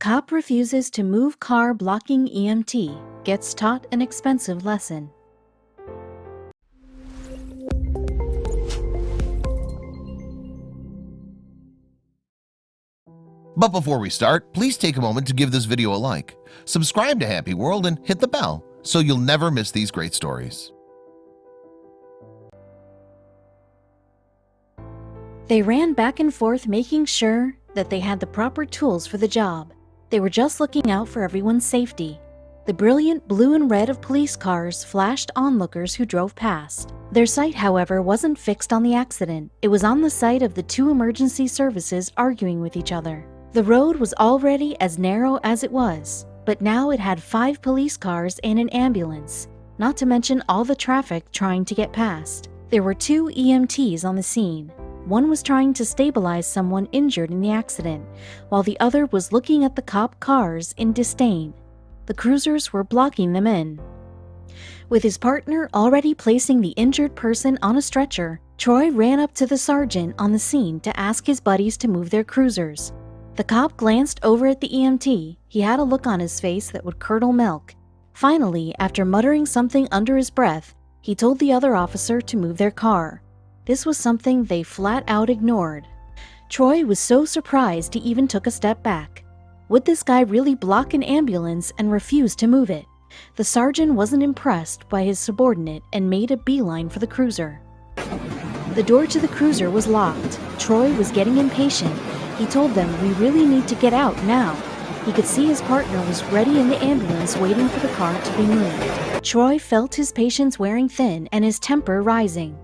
Cop refuses to move car blocking EMT, gets taught an expensive lesson. But before we start, please take a moment to give this video a like, subscribe to Happy World, and hit the bell so you'll never miss these great stories. They ran back and forth making sure that they had the proper tools for the job. They were just looking out for everyone's safety. The brilliant blue and red of police cars flashed onlookers who drove past. Their sight, however, wasn't fixed on the accident. It was on the sight of the two emergency services arguing with each other. The road was already as narrow as it was, but now it had 5 police cars and an ambulance, not to mention all the traffic trying to get past. There were 2 EMTs on the scene. One was trying to stabilize someone injured in the accident, while the other was looking at the cop cars in disdain. The cruisers were blocking them in. With his partner already placing the injured person on a stretcher, Troy ran up to the sergeant on the scene to ask his buddies to move their cruisers. The cop glanced over at the EMT. He had a look on his face that would curdle milk. Finally, after muttering something under his breath, he told the other officer to move their car. This was something they flat out ignored. Troy was so surprised he even took a step back. Would this guy really block an ambulance and refuse to move it? The sergeant wasn't impressed by his subordinate and made a beeline for the cruiser. The door to the cruiser was locked. Troy was getting impatient. He told them, "We really need to get out now." He could see his partner was ready in the ambulance waiting for the car to be moved. Troy felt his patience wearing thin and his temper rising.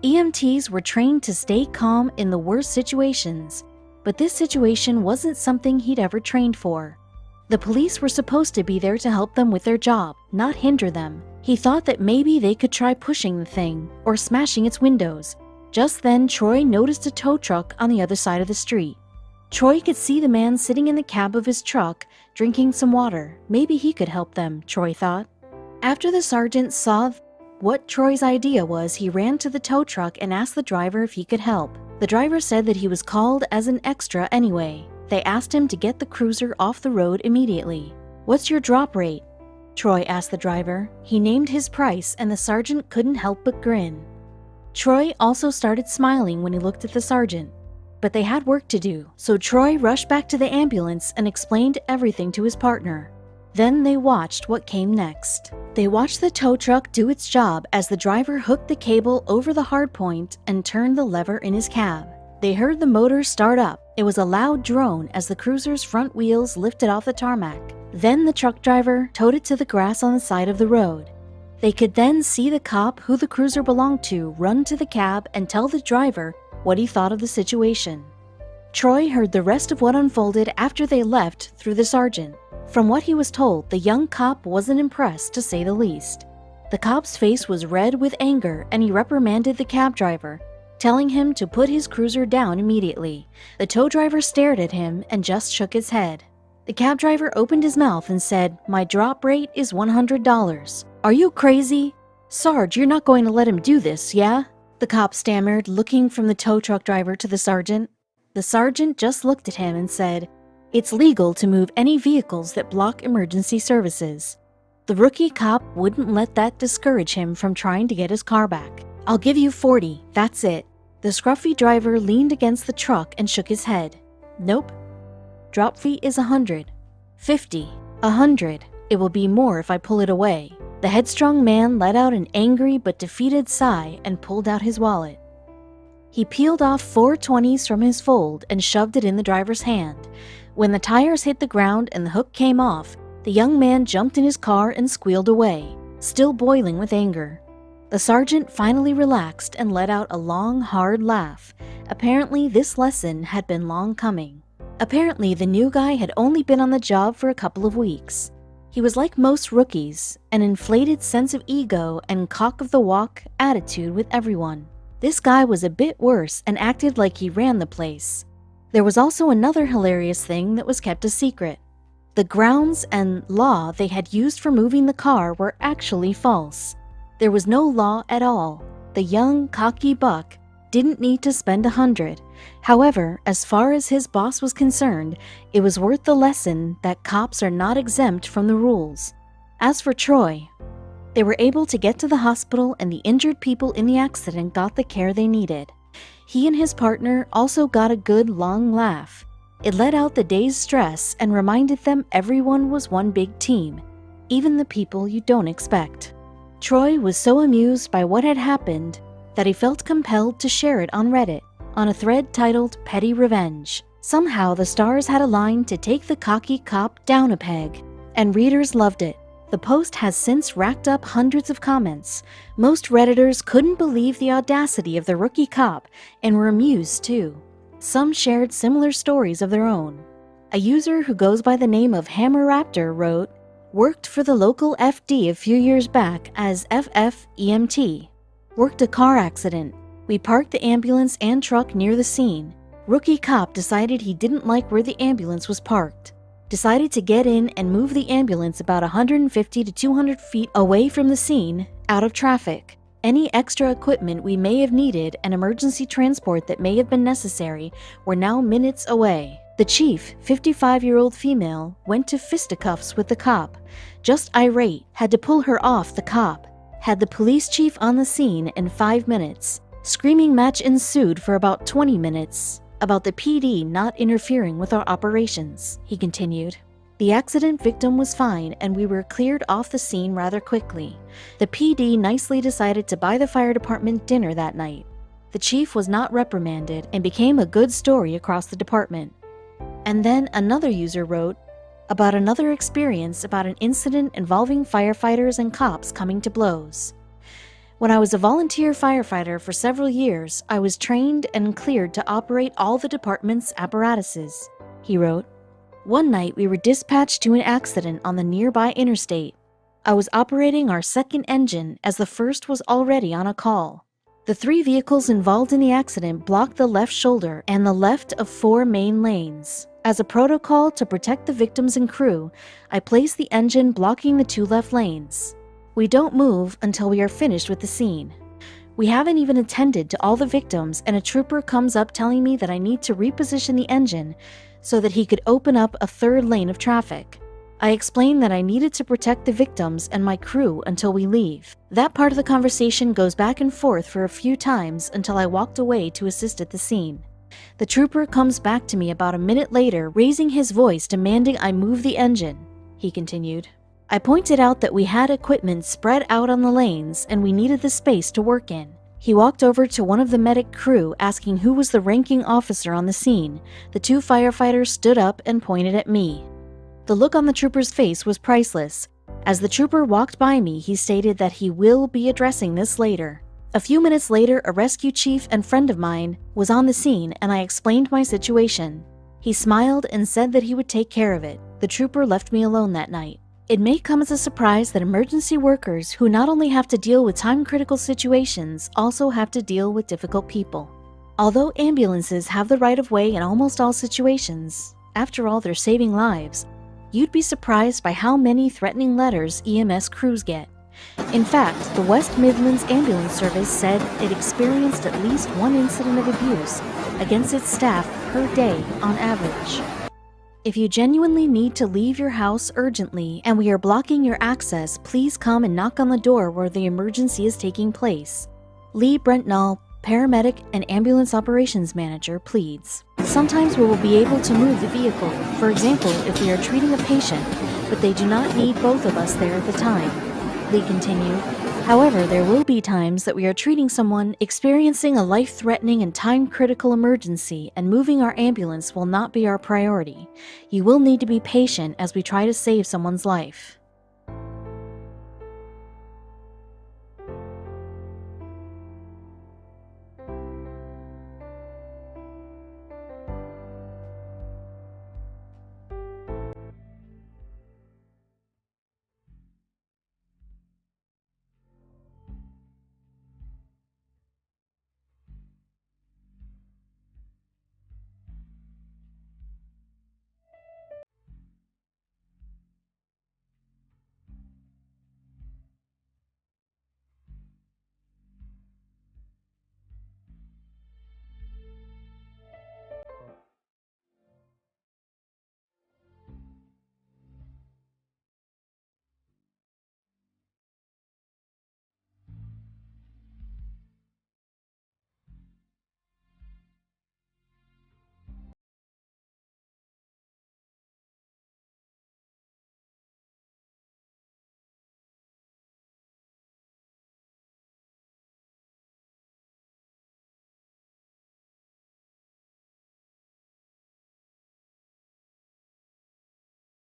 EMTs were trained to stay calm in the worst situations, but this situation wasn't something he'd ever trained for. The police were supposed to be there to help them with their job, not hinder them. He thought that maybe they could try pushing the thing or smashing its windows. Just then, Troy noticed a tow truck on the other side of the street. Troy could see the man sitting in the cab of his truck, drinking some water. Maybe he could help them, Troy thought. After the sergeant saw what Troy's idea was, he ran to the tow truck and asked the driver if he could help. The driver said that he was called as an extra anyway. They asked him to get the cruiser off the road immediately. "What's your drop rate?" Troy asked the driver. He named his price and the sergeant couldn't help but grin. Troy also started smiling when he looked at the sergeant. But they had work to do, so Troy rushed back to the ambulance and explained everything to his partner. Then they watched what came next. They watched the tow truck do its job as the driver hooked the cable over the hardpoint and turned the lever in his cab. They heard the motor start up. It was a loud drone as the cruiser's front wheels lifted off the tarmac. Then the truck driver towed it to the grass on the side of the road. They could then see the cop who the cruiser belonged to run to the cab and tell the driver what he thought of the situation. Troy heard the rest of what unfolded after they left through the sergeant. From what he was told, the young cop wasn't impressed, to say the least. The cop's face was red with anger and he reprimanded the cab driver, telling him to put his cruiser down immediately. The tow driver stared at him and just shook his head. The cab driver opened his mouth and said, "My drop rate is $100. Are you crazy? Sarge, you're not going to let him do this, yeah?" The cop stammered, looking from the tow truck driver to the sergeant. The sergeant just looked at him and said, "It's legal to move any vehicles that block emergency services." The rookie cop wouldn't let that discourage him from trying to get his car back. "I'll give you 40, that's it." The scruffy driver leaned against the truck and shook his head. "Nope. Drop fee is 100. 50. 100. It will be more if I pull it away." The headstrong man let out an angry but defeated sigh and pulled out his wallet. He peeled off 4 20s from his fold and shoved it in the driver's hand. When the tires hit the ground and the hook came off, the young man jumped in his car and squealed away, still boiling with anger. The sergeant finally relaxed and let out a long, hard laugh. Apparently, this lesson had been long coming. Apparently, the new guy had only been on the job for a couple of weeks. He was like most rookies, an inflated sense of ego and cock-of-the-walk attitude with everyone. This guy was a bit worse and acted like he ran the place. There was also another hilarious thing that was kept a secret. The grounds and law they had used for moving the car were actually false. There was no law at all. The young, cocky buck didn't need to spend $100. However, as far as his boss was concerned, it was worth the lesson that cops are not exempt from the rules. As for Troy, they were able to get to the hospital and the injured people in the accident got the care they needed. He and his partner also got a good long laugh. It let out the day's stress and reminded them everyone was one big team, even the people you don't expect. Troy was so amused by what had happened that he felt compelled to share it on Reddit, on a thread titled Petty Revenge. Somehow the stars had aligned to take the cocky cop down a peg, and readers loved it. The post has since racked up hundreds of comments. Most Redditors couldn't believe the audacity of the rookie cop and were amused too. Some shared similar stories of their own. A user who goes by the name of Hammer Raptor wrote, "Worked for the local FD a few years back as FF EMT. Worked a car accident. We parked the ambulance and truck near the scene. Rookie cop decided he didn't like where the ambulance was parked. Decided to get in and move the ambulance about 150 to 200 feet away from the scene, out of traffic. Any extra equipment we may have needed and emergency transport that may have been necessary were now minutes away. The chief, 55-year-old female, went to fisticuffs with the cop. Just irate, had to pull her off the cop. Had the police chief on the scene in 5 minutes. Screaming match ensued for about 20 minutes about the PD not interfering with our operations," he continued. The accident victim was fine and we were cleared off the scene rather quickly. The PD nicely decided to buy the fire department dinner that night. The chief was not reprimanded and became a good story across the department. And then another user wrote about another experience about an incident involving firefighters and cops coming to blows. "When I was a volunteer firefighter for several years, I was trained and cleared to operate all the department's apparatuses," he wrote. "One night we were dispatched to an accident on the nearby interstate. I was operating our second engine as the first was already on a call. The 3 vehicles involved in the accident blocked the left shoulder and the left of 4 main lanes. As a protocol to protect the victims and crew, I placed the engine blocking the 2 left lanes. We don't move until we are finished with the scene. We haven't even attended to all the victims and a trooper comes up telling me that I need to reposition the engine so that he could open up a 3rd lane of traffic. I explained that I needed to protect the victims and my crew until we leave. That part of the conversation goes back and forth for a few times until I walked away to assist at the scene. The trooper comes back to me about a minute later, raising his voice demanding I move the engine," he continued. "I pointed out that we had equipment spread out on the lanes and we needed the space to work in. He walked over to one of the medic crew asking who was the ranking officer on the scene. The 2 firefighters stood up and pointed at me. The look on the trooper's face was priceless. As the trooper walked by me, he stated that he will be addressing this later. A few minutes later, a rescue chief and friend of mine was on the scene and I explained my situation. He smiled and said that he would take care of it. The trooper left me alone that night. It may come as a surprise that emergency workers who not only have to deal with time-critical situations also have to deal with difficult people. Although ambulances have the right of way in almost all situations, after all they're saving lives, you'd be surprised by how many threatening letters EMS crews get. In fact, the West Midlands Ambulance Service said it experienced at least 1 incident of abuse against its staff per day on average. If you genuinely need to leave your house urgently and we are blocking your access, please come and knock on the door where the emergency is taking place. Lee Brentnall, paramedic and ambulance operations manager, pleads. Sometimes we will be able to move the vehicle, for example, if we are treating a patient, but they do not need both of us there at the time, Lee continued. However, there will be times that we are treating someone experiencing a life-threatening and time-critical emergency and moving our ambulance will not be our priority. You will need to be patient as we try to save someone's life.